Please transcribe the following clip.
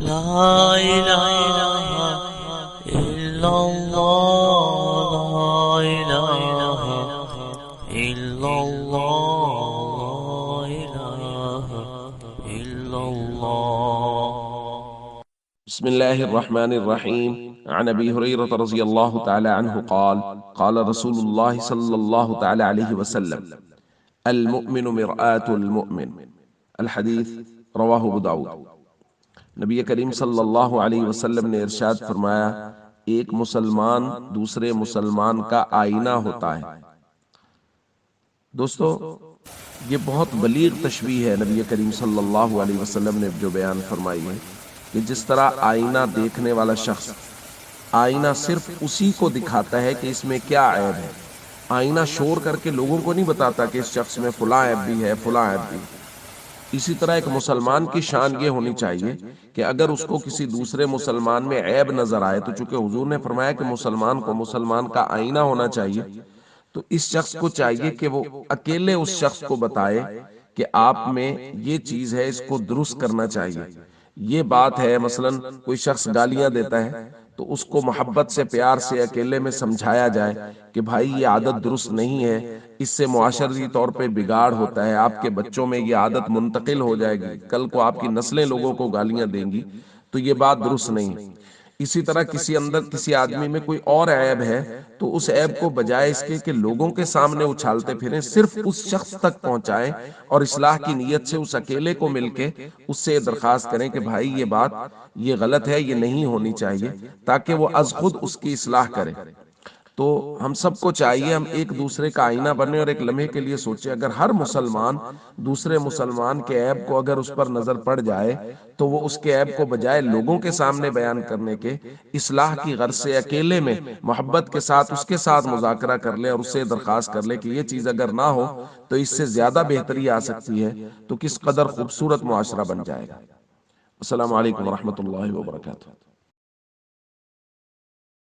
لا الہ الا اللہ لا الہ الا اللہ لا الہ الا اللہ. بسم اللہ الرحمن الرحیم. عن ابی ہریرہ رضی اللہ تعالی عنہ قال قال رسول اللہ صلی اللہ تعالی علیہ وسلم المؤمن مرآة المؤمن. الحدیث رواہ ابو داؤد. نبی کریم صلی اللہ علیہ وسلم نے ارشاد فرمایا ایک مسلمان دوسرے مسلمان کا آئینہ ہوتا ہے. دوستو یہ بہت بلیغ تشبیہ ہے نبی کریم صلی اللہ علیہ وسلم نے جو بیان فرمائی ہے کہ جس طرح آئینہ دیکھنے والا شخص آئینہ صرف اسی کو دکھاتا ہے کہ اس میں کیا عیب ہے. آئینہ شور کر کے لوگوں کو نہیں بتاتا کہ اس شخص میں فلاں عیب بھی ہے فلاں عیب بھی. اسی طرح ایک مسلمان کی شان یہ ہونی چاہیے کہ اگر اس کو کسی دوسرے مسلمان میں عیب نظر آئے تو چونکہ حضور نے فرمایا کہ مسلمان کو مسلمان کا آئینہ ہونا چاہیے تو اس شخص کو چاہیے کہ وہ اکیلے اس شخص کو بتائے کہ آپ میں یہ چیز ہے اس کو درست کرنا چاہیے. یہ بات ہے مثلا کوئی شخص گالیاں دیتا ہے تو اس کو محبت سے پیار سے اکیلے میں سمجھایا جائے کہ بھائی یہ عادت درست نہیں ہے, اس سے معاشرتی طور پہ بگاڑ ہوتا ہے, آپ کے بچوں میں یہ عادت منتقل ہو جائے گی, کل کو آپ کی نسلیں لوگوں کو گالیاں دیں گی, تو یہ بات درست نہیں. اسی طرح کسی اندر کسی آدمی میں کوئی اور عیب ہے تو اس عیب کو بجائے اس کے کہ لوگوں کے سامنے اچھالتے پھریں صرف اس شخص تک پہنچائیں اور اصلاح کی نیت سے اس اکیلے کو مل کے اس سے درخواست کریں کہ بھائی یہ بات یہ غلط ہے, یہ نہیں ہونی چاہیے, تاکہ وہ از خود اس کی اصلاح کرے. تو ہم سب کو چاہیے ہم ایک دوسرے کا آئینہ بنے اور ایک لمحے کے لیے سوچیں اگر ہر مسلمان دوسرے مسلمان کے عیب کو اگر اس پر نظر پڑ جائے تو وہ اس کے عیب کو بجائے لوگوں کے سامنے بیان کرنے کے اصلاح کی غرض سے اکیلے میں محبت کے ساتھ اس کے ساتھ مذاکرہ کر لے اور اس سے درخواست کر لے کہ یہ چیز اگر نہ ہو تو اس سے زیادہ بہتری آ سکتی ہے, تو کس قدر خوبصورت معاشرہ بن جائے گا. السلام علیکم ورحمۃ اللہ وبرکاتہ.